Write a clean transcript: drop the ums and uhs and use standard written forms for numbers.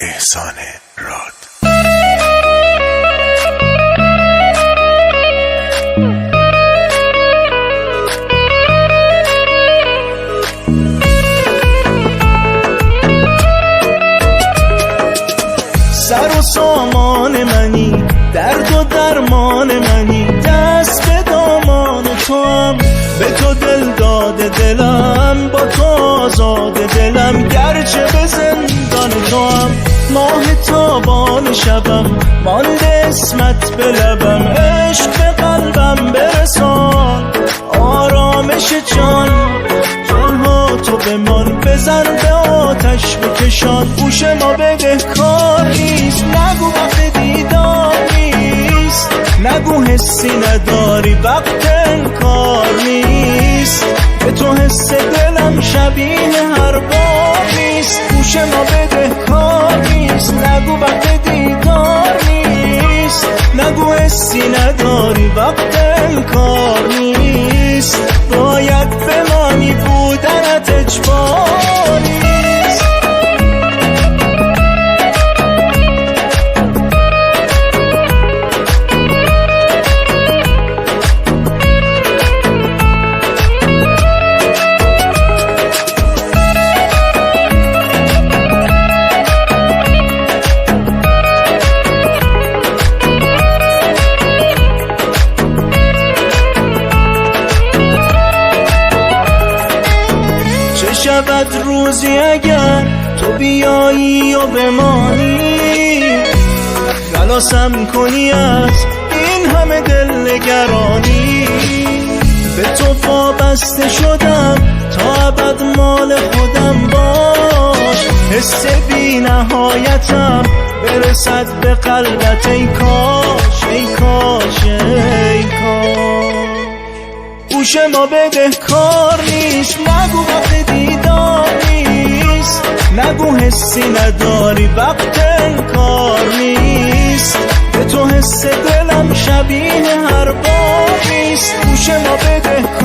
احسان راد. سر و سامان منی، درد و درمان منی، دست به دامان تو هم، به تو دل داده دلم، با تو آزاد دلم، گرچه به زندان تو هم. ماه تابان شبم مانده اسمت به لبم، عشق به قلبم برسان آرامش جان، جانها تو بمان، بزن به آتش بکشان. گوش ما بدهکار نیست، نگو وقت دیدار نیست، نگو حسی نداری وقت انکار نیست، به تو حس دلم شبیه هر بار نیست. گوش ما بدهکار نیست، نگو وقت دیدار نیست، نگو حسی نداری وقت انکار نیست، باید بمانی بودنت اجباری. شود روزی اگر تو بیایی و بمانی، خلاصم کنی از این همه دلنگرانی. به تو وابسته شدم تا ابد مال خودم باش، حس بی نهایتم برسد به قلبت. ای کاش ای کاش ای کاش. گوش ما بدهکار نیست، نگو وقت دیدار نیست، نگو حسی نداری وقت انکار نیست، به تو حس دلم شبیه هر بار نیست. گوش ما بدهکار